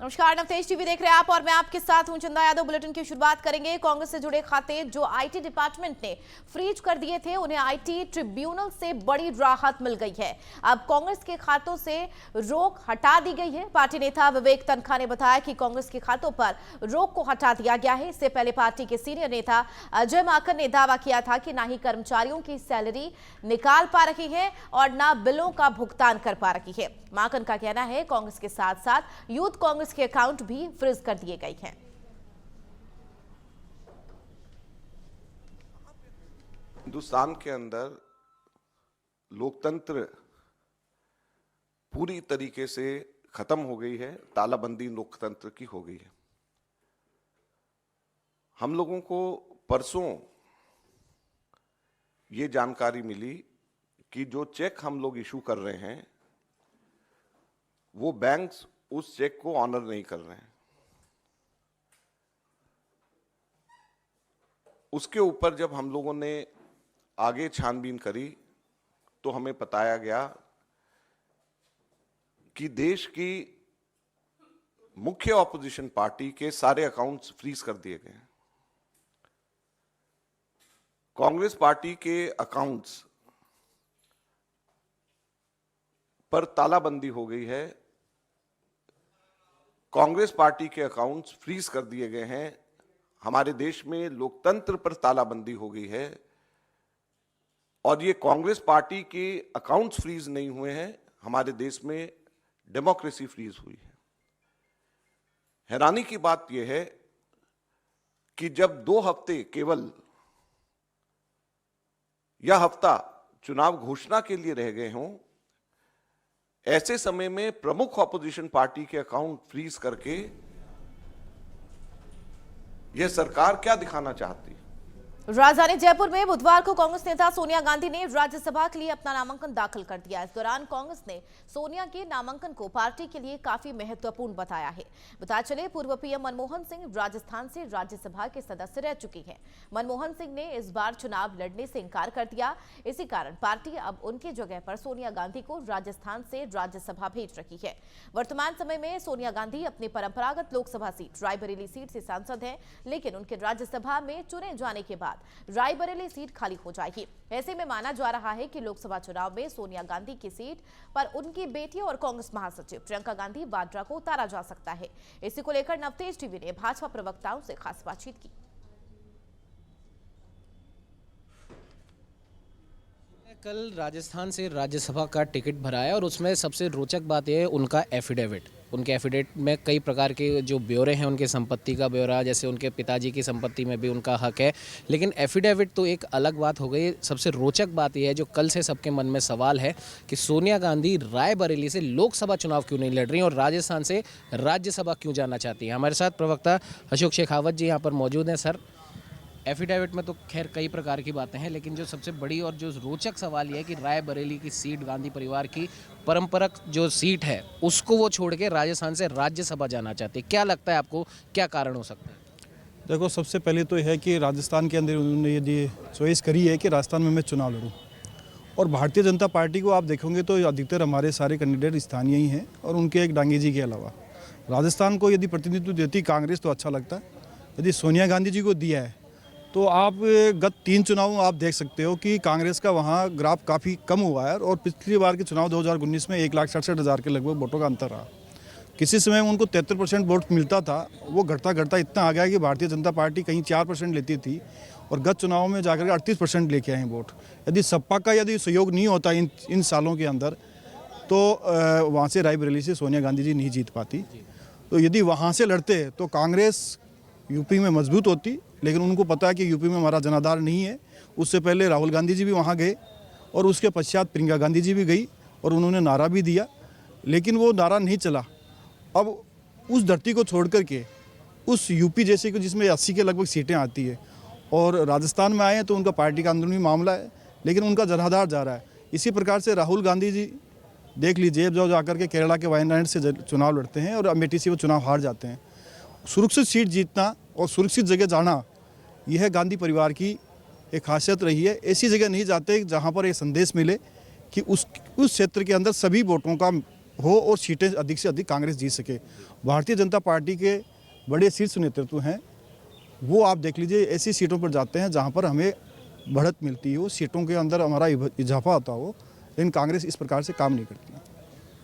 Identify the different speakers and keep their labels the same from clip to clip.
Speaker 1: नमस्कार, नवतेज टीवी देख रहे हैं आप और मैं आपके साथ हूं चंदा यादव। बुलेटिन की शुरुआत करेंगे। कांग्रेस से जुड़े खाते जो आईटी डिपार्टमेंट ने फ्रीज कर दिए थे, उन्हें आईटी ट्रिब्यूनल से बड़ी राहत मिल गई है। अब कांग्रेस के खातों से रोक हटा दी गई है। पार्टी नेता विवेक तनखा ने बताया कि कांग्रेस के खातों पर रोक को हटा दिया गया है। इससे पहले पार्टी के सीनियर नेता अजय माकन ने दावा किया था कि न ही कर्मचारियों की सैलरी निकाल पा रही है और न बिलों का भुगतान कर पा रही है। माकन का कहना है कांग्रेस के साथ साथ यूथ कांग्रेस के अकाउंट भी फ्रीज कर दिए गए हैं।
Speaker 2: हिंदुस्तान के अंदर लोकतंत्र पूरी तरीके से खत्म हो गई है, तालाबंदी लोकतंत्र की हो गई है। हम लोगों को परसों ये जानकारी मिली कि जो चेक हम लोग इशू कर रहे हैं वो बैंक्स उस चेक को ऑनर नहीं कर रहे हैं। उसके ऊपर जब हम लोगों ने आगे छानबीन करी तो हमें बताया गया कि देश की मुख्य ऑपोजिशन पार्टी के सारे अकाउंट्स फ्रीज कर दिए गए हैं। कांग्रेस पार्टी के अकाउंट्स पर तालाबंदी हो गई है। कांग्रेस पार्टी के अकाउंट्स फ्रीज कर दिए गए हैं। हमारे देश में लोकतंत्र पर तालाबंदी हो गई है और ये कांग्रेस पार्टी के अकाउंट्स फ्रीज नहीं हुए हैं, हमारे देश में डेमोक्रेसी फ्रीज हुई है। हैरानी की बात यह है कि जब 2 हफ्ते केवल यह हफ्ता चुनाव घोषणा के लिए रह गए हों, ऐसे समय में प्रमुख ऑपोजिशन पार्टी के अकाउंट फ्रीज करके यह सरकार क्या दिखाना चाहती है।
Speaker 1: राजधानी जयपुर में बुधवार को कांग्रेस नेता सोनिया गांधी ने राज्यसभा के लिए अपना नामांकन दाखिल कर दिया। इस दौरान कांग्रेस ने सोनिया के नामांकन को पार्टी के लिए काफी महत्वपूर्ण बताया है। बताया चले पूर्व पीएम मनमोहन सिंह राजस्थान से राज्यसभा के सदस्य रह चुके हैं। मनमोहन सिंह ने इस बार चुनाव लड़ने से इंकार कर दिया। इसी कारण पार्टी अब उनकी जगह पर सोनिया गांधी को राजस्थान से राज्यसभा भेज रही है। वर्तमान समय में सोनिया गांधी अपनी परंपरागत लोकसभा सीट रायबरेली सीट से सांसद हैं, लेकिन उनके राज्यसभा में चुने जाने के बाद रायबरेली सीट खाली हो जाएगी। ऐसे में माना जा रहा है कि लोकसभा चुनाव में सोनिया गांधी की सीट पर उनकी बेटी और कांग्रेस महासचिव प्रियंका गांधी वाड्रा को उतारा जा सकता है। इसी को लेकर नवतेज टीवी ने भाजपा प्रवक्ताओं से खास बातचीत की।
Speaker 3: कल राजस्थान से राज्यसभा का टिकट भरा है और उसमें सबसे रोचक बात यह है उनका एफिडेविट। उनके एफिडेविट में कई प्रकार के जो ब्यौरे हैं, उनके संपत्ति का ब्यौरा, जैसे उनके पिताजी की संपत्ति में भी उनका हक है। लेकिन एफिडेविट तो एक अलग बात हो गई। सबसे रोचक बात यह है जो कल से सबके मन में सवाल है कि सोनिया गांधी रायबरेली से लोकसभा चुनाव क्यों नहीं लड़ रही और राजस्थान से राज्यसभा क्यों जाना चाहती है। हमारे साथ प्रवक्ता अशोक शेखावत जी यहाँ पर मौजूद हैं। सर, एफिडेविट में तो खैर कई प्रकार की बातें हैं, लेकिन जो सबसे बड़ी और जो रोचक सवाल ये है कि रायबरेली की सीट गांधी परिवार की परंपरागत जो सीट है उसको वो छोड़ के राजस्थान से राज्यसभा जाना चाहते हैं। क्या लगता है आपको, क्या कारण हो सकता है?
Speaker 4: देखो, सबसे पहले तो यह है कि राजस्थान के अंदर उन्होंने यदि चॉइस करी है कि राजस्थान में मैं चुनाव लड़ूँ, और भारतीय जनता पार्टी को आप देखोगे तो अधिकतर हमारे सारे कैंडिडेट स्थानीय ही हैं और उनके एक डांगे जी के अलावा। राजस्थान को यदि प्रतिनिधित्व देती कांग्रेस तो अच्छा लगता है। यदि सोनिया गांधी जी को दिया है तो आप गत 3 चुनाव आप देख सकते हो कि कांग्रेस का वहाँ ग्राफ काफ़ी कम हुआ है और पिछली बार के चुनाव 2019 में 1,67,000 के लगभग वोटों का अंतर रहा। किसी समय उनको 73% वोट मिलता था, वो घटता घटता इतना आ गया कि भारतीय जनता पार्टी कहीं 4% लेती थी और गत चुनाव में जाकर के 38% लेके आए वोट। यदि सपा का यदि सहयोग नहीं होता इन सालों के अंदर तो वहाँ से रायबरेली से सोनिया गांधी जी नहीं जीत पाती। तो यदि वहाँ से लड़ते तो कांग्रेस यूपी में मजबूत होती, लेकिन उनको पता है कि यूपी में हमारा जनाधार नहीं है। उससे पहले राहुल गांधी जी भी वहाँ गए और उसके पश्चात प्रियंका गांधी जी भी गई और उन्होंने नारा भी दिया, लेकिन वो नारा नहीं चला। अब उस धरती को छोड़ करके उस यूपी जैसे कि जिसमें 80 के लगभग सीटें आती है और राजस्थान में आए हैं तो उनका पार्टी का अंदरूनी मामला है, लेकिन उनका जनाधार जा रहा है। इसी प्रकार से राहुल गांधी जी देख लीजिए, जब जाकर के केरला के वायनाड से चुनाव लड़ते हैं और अमेठी से वो चुनाव हार जाते हैं। सुरक्षित सीट जीतना और सुरक्षित जगह जाना, यह गांधी परिवार की एक खासियत रही है। ऐसी जगह नहीं जाते जहां पर ये संदेश मिले कि उस क्षेत्र के अंदर सभी वोटों का हो और सीटें अधिक से अधिक कांग्रेस जीत सके। भारतीय जनता पार्टी के बड़े शीर्ष नेतृत्व हैं, वो आप देख लीजिए ऐसी सीटों पर जाते हैं जहां पर हमें बढ़त मिलती हो, सीटों के अंदर हमारा इजाफा होता हो, लेकिन कांग्रेस इस प्रकार से काम नहीं करती।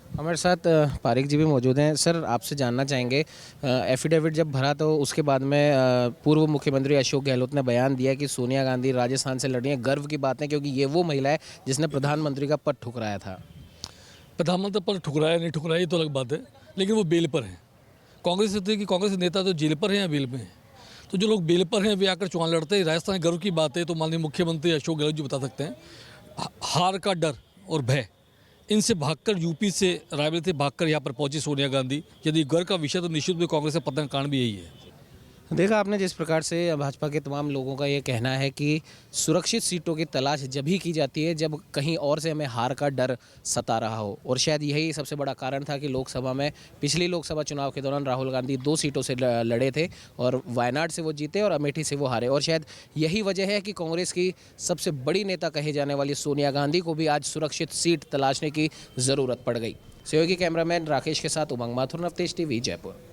Speaker 3: हमारे साथ पारिक जी भी मौजूद हैं। सर, आपसे जानना चाहेंगे, एफिडेविट जब भरा तो उसके बाद में पूर्व मुख्यमंत्री अशोक गहलोत ने बयान दिया कि सोनिया गांधी राजस्थान से लड़ रही हैं। गर्व की बात है क्योंकि ये वो महिला है जिसने प्रधानमंत्री का पद ठुकराया था।
Speaker 5: प्रधानमंत्री पर ठुकराया नहीं ठुकराया ये तो अलग बात है, लेकिन वो बेल पर हैं। कांग्रेस कि कांग्रेस के नेता तो जेल पर हैं या बेल में हैं। तो जो लोग बेल पर हैं वे आकर चुनाव लड़ते हैं। राजस्थान गर्व की बात है तो माननीय मुख्यमंत्री अशोक गहलोत जी बता सकते हैं। हार का डर और भय इनसे भागकर यूपी से रायबरेली से भागकर यहाँ पर पहुंची सोनिया गांधी। यदि गर्व का विषय तो निश्चित रूप से कांग्रेस का पतन का कारण भी यही है।
Speaker 3: देखा आपने जिस प्रकार से भाजपा के तमाम लोगों का ये कहना है कि सुरक्षित सीटों की तलाश जब ही की जाती है जब कहीं और से हमें हार का डर सता रहा हो, और शायद यही सबसे बड़ा कारण था कि लोकसभा में पिछली लोकसभा चुनाव के दौरान राहुल गांधी 2 सीटों से लड़े थे और वायनाड से वो जीते और अमेठी से वो हारे। और शायद यही वजह है कि कांग्रेस की सबसे बड़ी नेता कही जाने वाली सोनिया गांधी को भी आज सुरक्षित सीट तलाशने की ज़रूरत पड़ गई। सहयोगी कैमरामैन राकेश के साथ उमंग माथुर, नवतेज टीवी, जयपुर।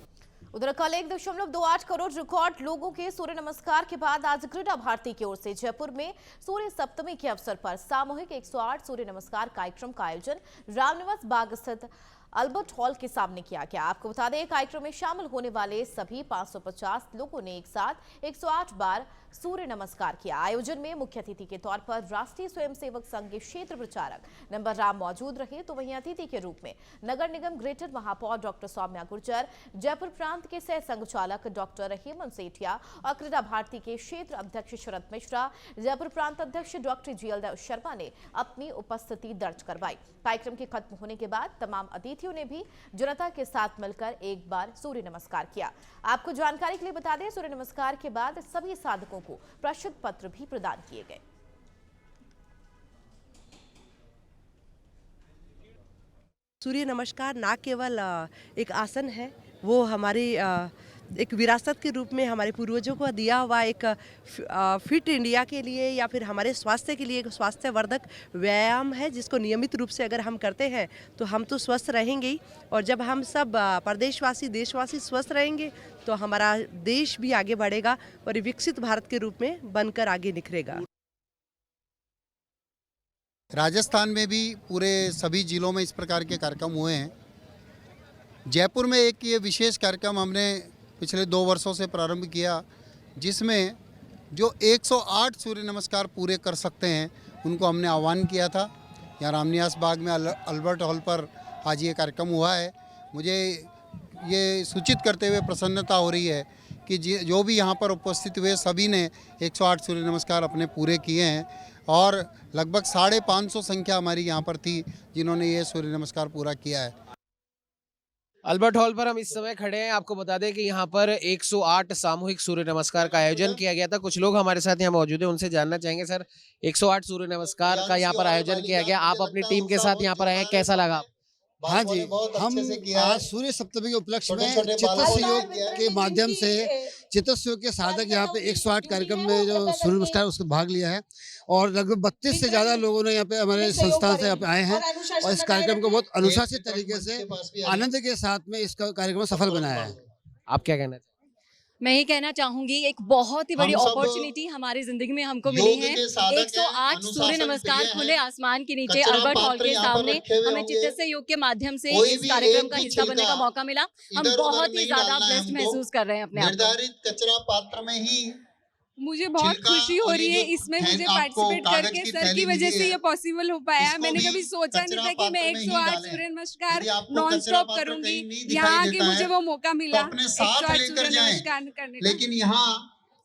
Speaker 1: उधर कल 1.28 करोड़ रिकॉर्ड लोगों के सूर्य नमस्कार के बाद आज क्रीडा भारती की ओर से जयपुर में सूर्य सप्तमी के अवसर पर सामूहिक 108 सूर्य नमस्कार कार्यक्रम का आयोजन रामनिवास बाग स्थित अल्बर्ट हॉल के सामने किया गया। आपको बता दें, कार्यक्रम में शामिल होने वाले सभी 550 लोगों ने एक साथ 108 बार सूर्य नमस्कार किया। आयोजन में मुख्य अतिथि के तौर पर राष्ट्रीय स्वयंसेवक संघ के क्षेत्र प्रचारक नंबर राम मौजूद रहे, तो वहीं अतिथि के रूप में नगर निगम ग्रेटर महापौर डॉक्टर सौम्या गुर्जर, जयपुर प्रांत के सह संघचालक डॉक्टर हेमंत सेठिया और क्रीडा भारती के क्षेत्र अध्यक्ष शरद मिश्रा, जयपुर प्रांत अध्यक्ष डॉक्टर जीएल शर्मा ने अपनी उपस्थिति दर्ज करवाई। कार्यक्रम के खत्म होने के बाद तमाम अतिथियों ने भी जनता के साथ मिलकर एक बार सूर्य नमस्कार किया। आपको जानकारी के लिए बता दें, सूर्य नमस्कार के बाद सभी साधकों को प्रशस्ति पत्र भी प्रदान किए गए।
Speaker 6: सूर्य नमस्कार न केवल एक आसन है, वो हमारी एक विरासत के रूप में हमारे पूर्वजों को दिया हुआ एक फिट इंडिया के लिए या फिर हमारे स्वास्थ्य के लिए एक स्वास्थ्यवर्धक व्यायाम है, जिसको नियमित रूप से अगर हम करते हैं तो हम तो स्वस्थ रहेंगे ही, और जब हम सब प्रदेशवासी देशवासी स्वस्थ रहेंगे तो हमारा देश भी आगे बढ़ेगा और विकसित भारत के रूप में बनकर आगे निखरेगा।
Speaker 7: राजस्थान में भी पूरे सभी जिलों में इस प्रकार के कार्यक्रम हुए हैं। जयपुर में एक ये विशेष कार्यक्रम हमने पिछले 2 वर्षों से प्रारंभ किया, जिसमें जो 108 सूर्य नमस्कार पूरे कर सकते हैं उनको हमने आह्वान किया था। यहाँ रामनिवास बाग में अल्बर्ट हॉल पर आज ये कार्यक्रम हुआ है। मुझे ये सूचित करते हुए प्रसन्नता हो रही है कि जो भी यहाँ पर उपस्थित हुए सभी ने 108 सूर्य नमस्कार अपने पूरे किए हैं और लगभग 550 संख्या हमारी यहाँ पर थी जिन्होंने ये सूर्य नमस्कार पूरा किया है।
Speaker 3: अल्बर्ट हॉल पर हम इस समय खड़े हैं। आपको बता दें कि यहाँ पर 108 सामूहिक सूर्य नमस्कार का आयोजन किया गया था। कुछ लोग हमारे साथ यहाँ मौजूद हैं, उनसे जानना चाहेंगे। सर, 108 सूर्य नमस्कार का यहाँ पर आयोजन किया गया, आप अपनी टीम के साथ यहाँ पर आए हैं, कैसा लगा?
Speaker 7: हाँ जी, हम आज सूर्य सप्तमी के उपलक्ष्य में चित्तस्व योग के माध्यम से चित्तस्व योग के साधक यहाँ पे 108 कार्यक्रम में जो सूर्य नमस्कार उसको भाग लिया है और लगभग 32 से ज्यादा लोगों ने यहाँ पे हमारे संस्थान से यहाँ पे आए हैं और इस कार्यक्रम को बहुत अनुशासित तरीके से आनंद के साथ में इस कार्यक्रम सफल बनाया है।
Speaker 3: आप क्या कहना चाहिए?
Speaker 8: मैं ये कहना चाहूंगी, एक बहुत ही बड़ी अपॉर्चुनिटी हमारी जिंदगी में हमको मिली है। 108 सूर्य नमस्कार खुले आसमान के नीचे अल्बर्ट हॉल के सामने हमें चित्तस्व योग के माध्यम से इस कार्यक्रम का हिस्सा बनने का मौका मिला। हम बहुत ही ज्यादा ब्लेस्ड महसूस कर रहे हैं अपने आप को।
Speaker 7: निर्धारित कचरा पात्र में ही
Speaker 9: मुझे बहुत खुशी हो रही है इसमें मुझे पार्टिसिपेट करके। सर की वजह से ये पॉसिबल हो पाया। मैंने कभी सोचा नहीं था कि मैं 108 सूर्य नमस्कार नॉन स्टॉप करूंगी। यहाँ आके मुझे वो मौका मिला 108 सूर्य नमस्कार करने का।
Speaker 7: लेकिन यहाँ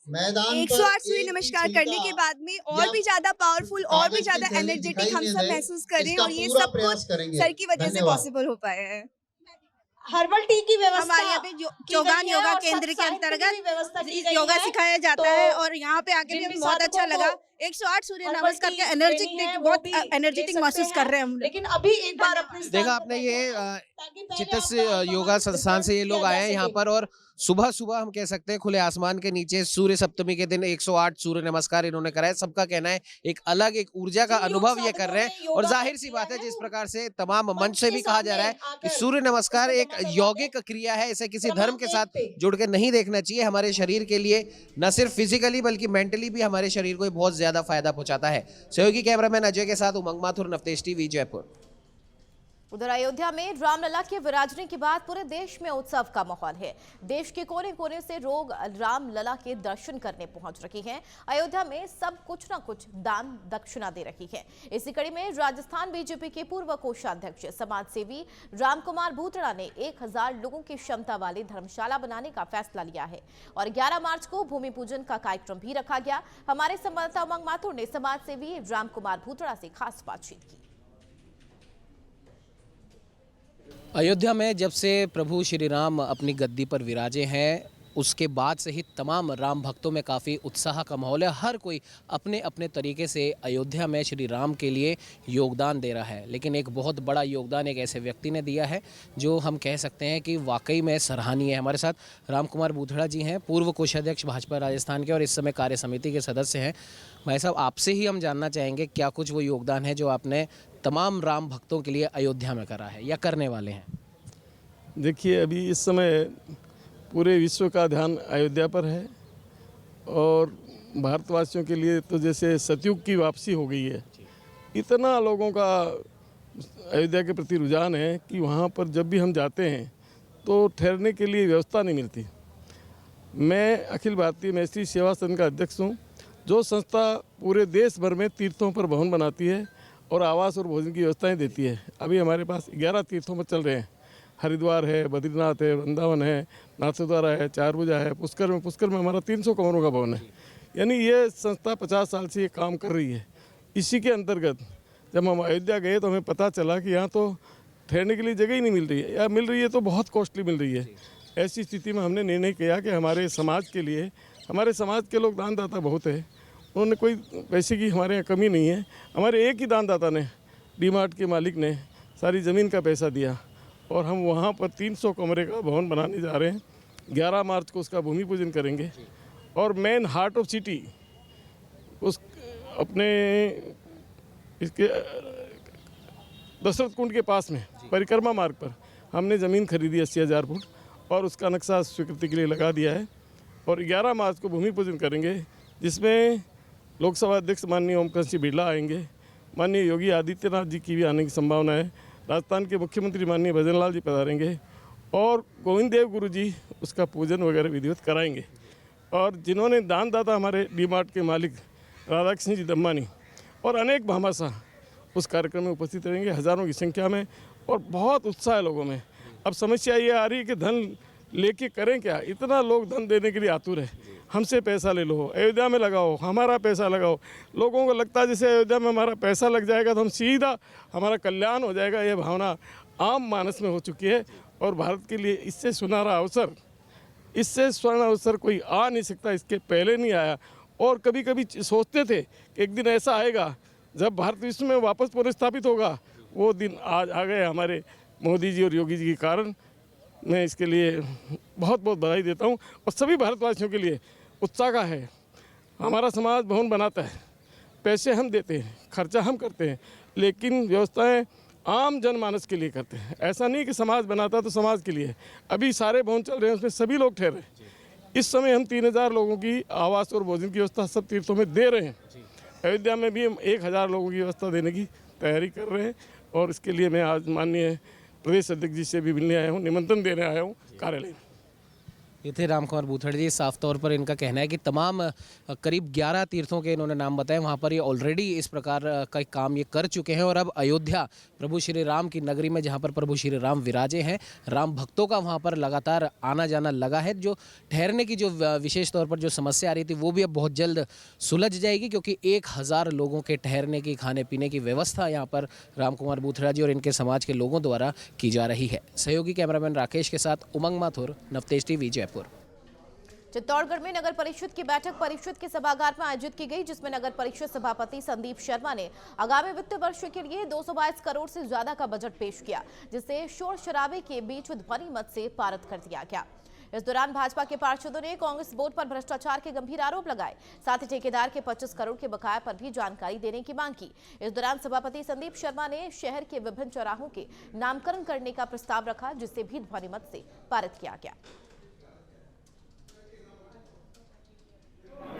Speaker 7: मैदान
Speaker 10: 108 सूर्य नमस्कार करने के बाद में और भी ज्यादा पावरफुल और भी ज्यादा एनर्जेटिक हम सब महसूस करें और ये सब कुछ सर की वजह से पॉसिबल हो पाया है।
Speaker 9: हर्बल टी की व्यवस्था
Speaker 10: हमारे यहाँ पे चौगान योगा केंद्र के अंतर्गत योगा सिखाया जाता है और यहाँ पे आके भी हमें बहुत अच्छा लगा 108 सूर्य नमस्कार के एनर्जेटिक, बहुत एनर्जेटिक महसूस कर रहे हैं हम लोग।
Speaker 11: लेकिन अभी एक बार अपने
Speaker 3: देखा आपने ये चित्तस योगा संस्थान से ये लोग आए हैं यहाँ पर, और सुबह सुबह हम कह सकते हैं खुले आसमान के नीचे सूर्य सप्तमी के दिन 108 सूर्य नमस्कार इन्होंने कराए। सबका कहना है एक अलग एक ऊर्जा का अनुभव ये कर रहे हैं, और जाहिर सी बात है जिस प्रकार से तमाम मंच से भी कहा जा रहा है कि सूर्य नमस्कार एक यौगिक क्रिया है, इसे किसी धर्म के साथ जुड़ के नहीं देखना चाहिए। हमारे शरीर के लिए न सिर्फ फिजिकली बल्कि मेंटली भी हमारे शरीर को बहुत ज्यादा फायदा पहुंचाता है। सहयोगी कैमरामैन अजय के साथ उमंग माथुर, नवतेज टीवी, जयपुर।
Speaker 1: उधर अयोध्या में रामलला के विराजने के बाद पूरे देश में उत्सव का माहौल है। देश के कोने कोने से लोग रामलला के दर्शन करने पहुंच रहे हैं। अयोध्या में सब कुछ न कुछ दान दक्षिणा दे रही है। इसी कड़ी में राजस्थान बीजेपी के पूर्व कोषाध्यक्ष समाज सेवी रामकुमार भूतड़ा ने 1000 लोगों की क्षमता वाली धर्मशाला बनाने का फैसला लिया है और 11 मार्च को भूमि पूजन का कार्यक्रम भी रखा गया। हमारे संवाददाता उमंग माथुर ने समाज सेवी रामकुमार भूतड़ा से खास बातचीत की।
Speaker 3: अयोध्या में जब से प्रभु श्री राम अपनी गद्दी पर विराजे हैं उसके बाद से ही तमाम राम भक्तों में काफ़ी उत्साह का माहौल है। हर कोई अपने अपने तरीके से अयोध्या में श्री राम के लिए योगदान दे रहा है, लेकिन एक बहुत बड़ा योगदान एक ऐसे व्यक्ति ने दिया है जो हम कह सकते हैं कि वाकई में सराहनीय है। हमारे साथ रामकुमार भूतड़ा जी हैं, पूर्व कोषाध्यक्ष भाजपा राजस्थान के और इस समय कार्य समिति के सदस्य हैं। भाई साहब, आपसे ही हम जानना चाहेंगे क्या कुछ वो योगदान है जो आपने तमाम राम भक्तों के लिए अयोध्या में करा है या करने वाले हैं।
Speaker 12: देखिए, अभी इस समय पूरे विश्व का ध्यान अयोध्या पर है और भारतवासियों के लिए तो जैसे सतयुग की वापसी हो गई है। इतना लोगों का अयोध्या के प्रति रुझान है कि वहाँ पर जब भी हम जाते हैं तो ठहरने के लिए व्यवस्था नहीं मिलती। मैं अखिल भारतीय मैत्री सेवा संघ का अध्यक्ष हूँ, जो संस्था पूरे देश भर में तीर्थों पर भवन बनाती है और आवास और भोजन की व्यवस्थाएं देती है। अभी हमारे पास 11 तीर्थों पर चल रहे हैं। हरिद्वार है, बद्रीनाथ है, वृंदावन है, नाथद्वारा है, चारभुजा है, पुष्कर में हमारा 300 कमरों का भवन है। यानी ये संस्था 50 साल से ये काम कर रही है। इसी के अंतर्गत जब हम अयोध्या गए तो हमें पता चला कि यहाँ तो ठहरने के लिए जगह ही नहीं मिल रही है, या मिल रही है तो बहुत कॉस्टली मिल रही है। ऐसी स्थिति में हमने निर्णय किया कि हमारे समाज के लिए, हमारे समाज के लोग दानदाता बहुत है, उन्होंने कोई पैसे की हमारे यहाँ कमी नहीं है। हमारे एक ही दानदाता ने, डीमार्ट के मालिक ने सारी ज़मीन का पैसा दिया और हम वहाँ पर 300 कमरे का भवन बनाने जा रहे हैं। 11 मार्च को उसका भूमि पूजन करेंगे और मेन हार्ट ऑफ सिटी उस अपने इसके दशरथ कुंड के पास में परिक्रमा मार्ग पर हमने ज़मीन खरीदी 80,000 फुट और उसका नक्शा स्वीकृति के लिए लगा दिया है और 11 मार्च को भूमि पूजन करेंगे, जिसमें लोकसभा अध्यक्ष माननीय ओम प्रकाश बिरला आएंगे, माननीय योगी आदित्यनाथ जी की भी आने की संभावना है, राजस्थान के मुख्यमंत्री माननीय भजनलाल जी पधारेंगे और गोविंद देव गुरु जी उसका पूजन वगैरह विधिवत कराएंगे। और जिन्होंने दानदाता हमारे डीमार्ट के मालिक राधाकृष्ण जी दम्मानी और अनेक भामाशाह उस कार्यक्रम में उपस्थित रहेंगे, हज़ारों की संख्या में, और बहुत उत्साह है लोगों में। अब समस्या ये आ रही है कि धन लेके करें क्या। इतना लोग धन देने के लिए आतुर है, हमसे पैसा ले लो, अयोध्या में लगाओ, हमारा पैसा लगाओ। लोगों को लगता है जैसे अयोध्या में हमारा पैसा लग जाएगा तो हम सीधा हमारा कल्याण हो जाएगा। ये भावना आम मानस में हो चुकी है और भारत के लिए इससे सुनहरा अवसर, इससे स्वर्ण अवसर कोई आ नहीं सकता, इसके पहले नहीं आया। और कभी कभी सोचते थे कि एक दिन ऐसा आएगा जब भारत विश्व में वापस पुनर्स्थापित होगा, वो दिन आज आ गए हमारे मोदी जी और योगी जी के कारण। मैं इसके लिए बहुत बहुत बधाई देता हूँ और सभी भारतवासियों के लिए उत्साह का है। हमारा समाज भवन बनाता है, पैसे हम देते हैं, खर्चा हम करते हैं, लेकिन व्यवस्थाएं आम जनमानस के लिए करते हैं। ऐसा नहीं कि समाज बनाता तो समाज के लिए। अभी सारे भवन चल रहे हैं, उसमें सभी लोग ठहरे। इस समय हम 3000 लोगों की आवास और भोजन की व्यवस्था सब तीर्थों में दे रहे हैं। अयोध्या में भी हम 1000 लोगों की व्यवस्था देने की तैयारी कर रहे हैं और इसके लिए मैं आज माननीय प्रदेश अध्यक्ष जी से भी मिलने आया हूँ, निमंत्रण देने आया हूँ कार्यालय में।
Speaker 3: ये थे रामकुमार भूतड़ा जी। साफ तौर पर इनका कहना है कि तमाम करीब 11 तीर्थों के इन्होंने नाम बताए, वहाँ पर ये ऑलरेडी इस प्रकार का काम ये कर चुके हैं और अब अयोध्या प्रभु श्री राम की नगरी में, जहाँ पर प्रभु श्री राम विराजे हैं, राम भक्तों का वहाँ पर लगातार आना जाना लगा है। जो ठहरने की जो विशेष तौर पर जो समस्या आ रही थी वो भी अब बहुत जल्द सुलझ जाएगी, क्योंकि 1000 लोगों के ठहरने की, खाने पीने की व्यवस्था यहाँ पर रामकुमार भूतड़ा जी और इनके समाज के लोगों द्वारा की जा रही है। सहयोगी कैमरामैन राकेश के साथ उमंग माथुर, नवतेज टीवी, जयपुर।
Speaker 1: चित्तौड़गढ़ में नगर परिषद की बैठक परिषद के सभागार में आयोजित की गई, जिसमें नगर परिषद सभापति संदीप शर्मा ने आगामी वित्त वर्ष के लिए 222 करोड़ से ज्यादा का बजट पेश किया, जिसे शोर शराबे के बीच ध्वनि मत से पारित कर दिया गया। इस दौरान भाजपा के पार्षदों ने कांग्रेस बोर्ड पर भ्रष्टाचार के गंभीर आरोप लगाए, साथ ही ठेकेदार के 25 करोड़ के बकाया पर भी जानकारी देने की मांग की। इस दौरान सभापति संदीप शर्मा ने शहर के विभिन्न चौराहों के नामकरण करने का प्रस्ताव रखा, जिसे भी ध्वनिमत से पारित किया गया।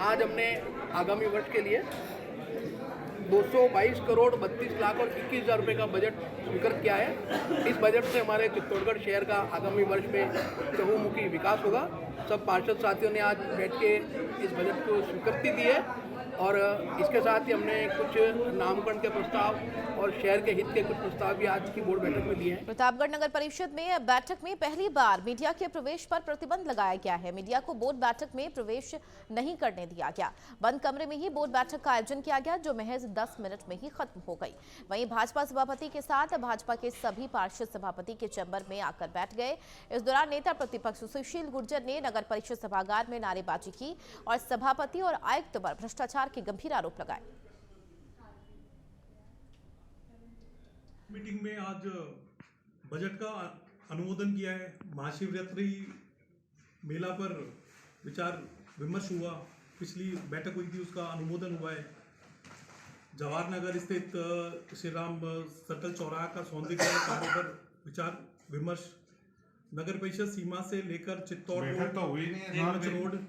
Speaker 11: आज हमने आगामी वर्ष के लिए 222 करोड़ 32 लाख और 21 हज़ार रुपये का बजट स्वीकृत किया है। इस बजट से हमारे चित्तौड़गढ़ शहर का आगामी वर्ष में चहुमुखी विकास होगा। सब पार्षद साथियों ने आज बैठ के इस बजट को स्वीकृति दी है और इसके साथ ही हमने कुछ नामकरण के प्रस्ताव और शहर के हित के कुछ प्रस्ताव भी आज की बोर्ड बैठक में लिए हैं।
Speaker 1: प्रतापगढ़ नगर परिषद में बैठक में पहली बार मीडिया के प्रवेश पर प्रतिबंध लगाया गया है। मीडिया को बोर्ड बैठक में प्रवेश नहीं करने दिया गया। बंद कमरे में ही बोर्ड बैठक का आयोजन किया गया, जो महज 10 मिनट में ही खत्म हो गई। वहीं भाजपा सभापति के साथ भाजपा के सभी पार्षद सभापति के चैम्बर में आकर बैठ गए। इस दौरान नेता प्रतिपक्ष सुशील गुर्जर ने नगर परिषद सभागार में नारेबाजी की और सभापति और आयुक्त पर भ्रष्टाचार के गंभीर आरोप लगाए।
Speaker 13: मीटिंग में आज बजट का अनुमोदन किया है। महाशिवरात्रि मेला पर विचार विमर्श हुआ, पिछली बैठक हुई थी, उसका अनुमोदन हुआ है। जवाहर नगर स्थित श्री राम सर्कल चौराहा का सौंदर्यीकरण कार्य पर विचार विमर्श, नगर परिषद सीमा से लेकर Chittor road,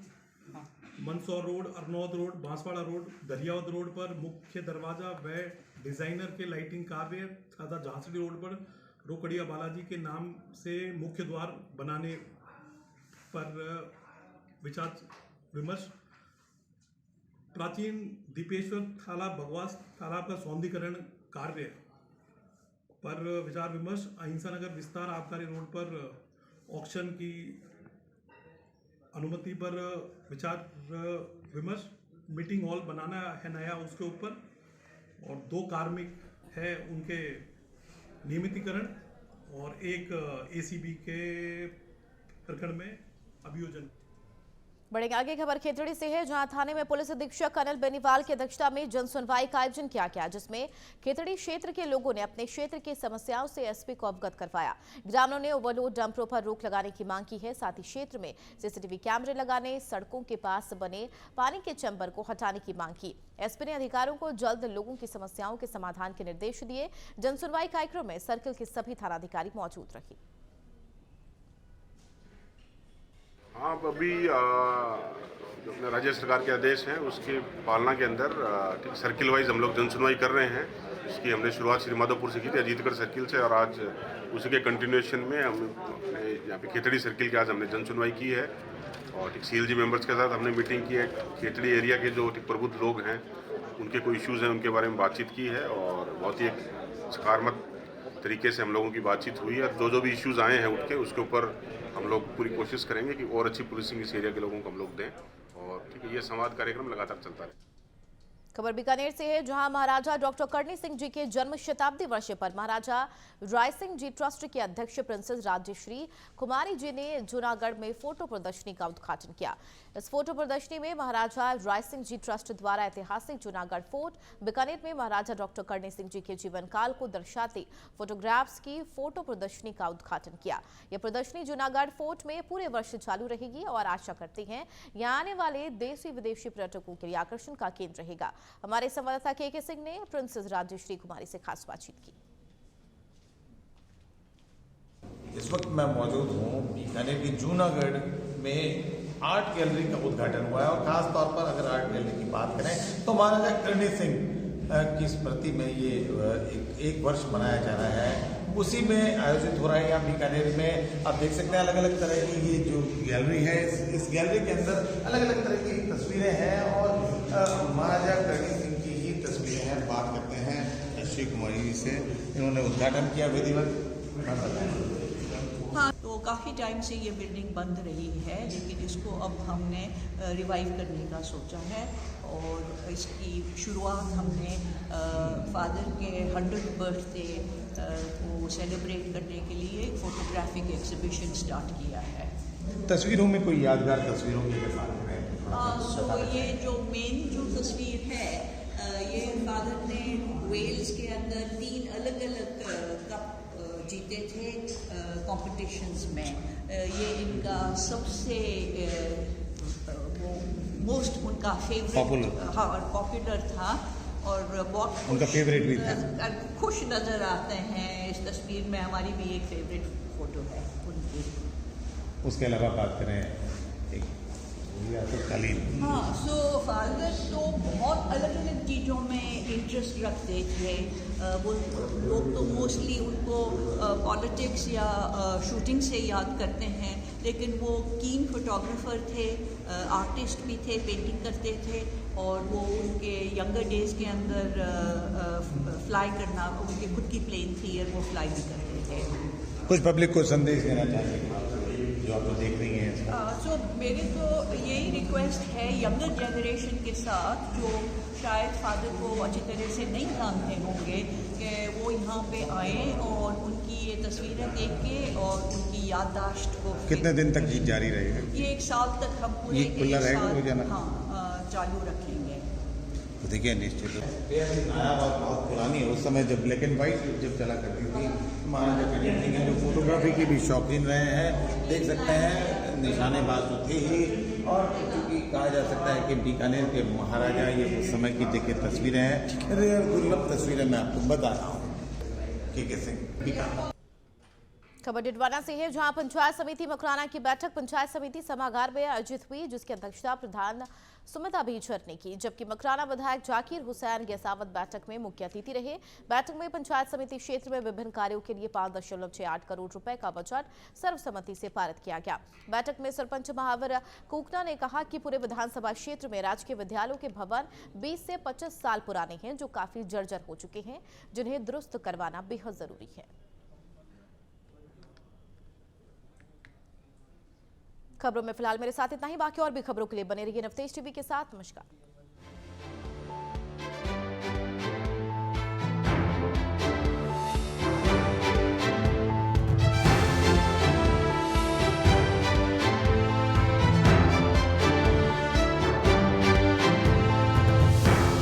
Speaker 13: Mandsaur road, Arnod road, Banswara road, Dariyawad road पर मुख्य दरवाजा व डिजाइनर के लाइटिंग कार्य तथा झांसड़ी रोड पर रोकड़िया बालाजी के नाम से मुख्य द्वार बनाने पर विचार विमर्श, प्राचीन दीपेश्वर तालाब बगवास तालाब का सौंदर्यीकरण कार्य पर विचार विमर्श, अहिंसा नगर विस्तार आबकारी रोड पर ऑक्शन की अनुमति पर विचार विमर्श, मीटिंग हॉल बनाना है नया उसके ऊपर, और 2 कार्मिक है उनके नियमितीकरण और एक एसीबी के प्रकरण में अभियोजन।
Speaker 1: बढ़ेंगे आगे, खबर खेतड़ी से है, जहां थाने में पुलिस अधीक्षक अनिल बेनीवाल की अध्यक्षता में जनसुनवाई का आयोजन किया गया, जिसमें खेतड़ी क्षेत्र के लोगों ने अपने क्षेत्र की समस्याओं से एसपी को अवगत करवाया। ग्रामीणों ने ओवरलोड डंपरों पर रोक लगाने की मांग की है, साथ ही क्षेत्र में सीसीटीवी कैमरे लगाने, सड़कों के पास बने पानी के चैम्बर को हटाने की मांग की। एसपी ने अधिकारियों को जल्द लोगों की समस्याओं के समाधान के निर्देश दिए। जनसुनवाई कार्यक्रम में सर्किल के सभी थानाधिकारी मौजूद रहे।
Speaker 14: हाँ, अभी जो अपने राज्य सरकार के आदेश हैं उसकी पालना के अंदर सर्किल वाइज हम लोग जनसुनवाई कर रहे हैं। इसकी हमने शुरुआत श्री माधोपुर से की थी, अजीतगढ़ सर्किल से, और आज उसी के कंटिन्यूएशन में हम यहाँ पे खेतड़ी सर्किल के आज हमने जनसुनवाई की है। और ठीक सीएलजी मेंबर्स के साथ हमने मीटिंग की है। खेतड़ी एरिया के जो ठीक प्रबुद्ध लोग हैं उनके कोई इश्यूज़ हैं, उनके बारे में बातचीत की है और बहुत ही एक सकारात्मक तरीके से हम लोगों की बातचीत हुई है। जो भी इश्यूज़ आए हैं उनके, उसके ऊपर हम लोग पूरी कोशिश करेंगे कि और अच्छी पुलिसिंग इस एरिया के लोगों को हम लोग दें। और ठीक है, ये संवाद कार्यक्रम लगातार चलता रहे।
Speaker 1: खबर बीकानेर से है, जहां महाराजा डॉक्टर करणी सिंह जी के जन्म शताब्दी वर्ष पर महाराजा राय सिंह जी ट्रस्ट के अध्यक्ष प्रिंसेस राजश्री कुमारी जी ने जूनागढ़ में फोटो प्रदर्शनी का उद्घाटन किया। इस फोटो प्रदर्शनी में महाराजा राय सिंह जी ट्रस्ट द्वारा ऐतिहासिक जूनागढ़ फोर्ट, बीकानेर में महाराजा डॉक्टर करणी सिंह जी के जीवन काल को दर्शाते फोटोग्राफ्स की फोटो प्रदर्शनी का उद्घाटन किया। यह प्रदर्शनी जूनागढ़ फोर्ट में पूरे वर्ष चालू रहेगी और आशा करते हैं यहाँ आने वाले देशी विदेशी पर्यटकों के लिए आकर्षण का केंद्र रहेगा। हमारे संवाददाता के सिंह ने प्रिंसेस राजश्री कुमारी से खास बातचीत की।
Speaker 15: इस वक्त मैं मौजूद हूँ बीकानेर की जूनागढ़ में आर्ट गैलरी का उद्घाटन हुआ है, और खास तौर पर अगर आर्ट गैलरी की बात करें तो महाराजा करणी सिंह की स्मृति में ये एक वर्ष मनाया जा रहा है, उसी में आयोजित हो रहा है। यहाँ बीकानेर में आप देख सकते हैं अलग अलग तरह की ये जो गैलरी है, इस गैलरी के अंदर अलग अलग तरह की तस्वीरें हैं और महाराजा करणी सिंह की ही तस्वीरें हैं। बात करते हैं श्री कुमारी जी से, इन्होंने उद्घाटन किया विधिवत।
Speaker 16: हाँ, तो काफ़ी टाइम से ये बिल्डिंग बंद रही है, लेकिन इसको अब हमने रिवाइव करने का सोचा है और इसकी शुरुआत हमने फादर के 100th बर्थडे को सेलिब्रेट करने के लिए एक फ़ोटोग्राफिक एग्जीबिशन स्टार्ट किया है।
Speaker 15: तस्वीरों में कोई यादगार तस्वीरों के साथ में
Speaker 16: सो ये जो मेन जो तस्वीर है ये फादर ने वेल्स के अंदर 3 अलग अलग कप जीते थे कॉम्पिटिशन्स में। ये इनका सबसे मोस्ट उनका फेवरेट हाँ पॉपुलर था और बहुत
Speaker 15: उनका फेवरेट भी था।
Speaker 16: खुश नज़र आते हैं इस तस्वीर में। हमारी भी एक फेवरेट फ़ोटो है उनकी।
Speaker 15: उसके अलावा बात करें एक
Speaker 16: हाँ सो फादर तो बहुत अलग अलग चीज़ों में इंटरेस्ट रखते थे। वो लोग तो मोस्टली उनको पॉलिटिक्स या शूटिंग से याद करते हैं, लेकिन वो कीन फोटोग्राफर थे, आर्टिस्ट भी थे, पेंटिंग करते थे और वो उनके यंगर डेज के अंदर फ्लाई करना, उनकी खुद की प्लेन थी और वो फ्लाई भी करते थे।
Speaker 15: कुछ पब्लिक को संदेश देना चाहते हैं जो आप तो देख रही हैं?
Speaker 16: सो मेरी तो यही रिक्वेस्ट है यंगर जनरेशन के साथ जो शायद फादर को अच्छी तरह से नहीं जानते होंगे कि वो यहाँ पे आए और उनकी ये तस्वीरें देख के और उनकी याददाश्त को।
Speaker 15: कितने दिन तक गीत जारी रहेगा?
Speaker 16: ये 1 साल तक हम पूरे चालू रखेंगे।
Speaker 15: तो देखिए निश्चित नया बहुत पुरानी है। उस समय जब ब्लैक एंड वाइट जब चला करती थी, महाराजा कन्हैया सिंह जो फोटोग्राफी के भी शौकीन रहे हैं, देख सकते हैं निशानेबाज तो थे ही। और क्योंकि कहा जा सकता है कि बीकानेर के महाराजा ये उस समय की देखिए तस्वीरें हैं, दुर्लभ तस्वीरें मैं आपको बता रहा हूँ कि कैसे बीकानेर।
Speaker 1: खबर डिडवाना से है, जहां पंचायत समिति मकराना की बैठक पंचायत समिति सभागार में आयोजित हुई, जिसकी अध्यक्षता प्रधान सुमिता बीचर ने की, जबकि मकराना विधायक जाकिर हुसैन गैसावत बैठक में मुख्य अतिथि रहे। बैठक में पंचायत समिति क्षेत्र में विभिन्न कार्यों के लिए 5.68 करोड़ रुपए का बजट सर्वसम्मति से पारित किया गया। बैठक में सरपंच महावर कुकना ने कहा कि पूरे विधानसभा क्षेत्र में राजकीय विद्यालयों के भवन 20 से 25 साल पुराने हैं, जो काफी जर्जर हो चुके हैं, जिन्हें दुरुस्त करवाना बेहद जरूरी है। खबरों में फिलहाल मेरे साथ इतना ही। बाकी और भी खबरों के लिए बने रहिए नवतेज टीवी के साथ। नमस्कार।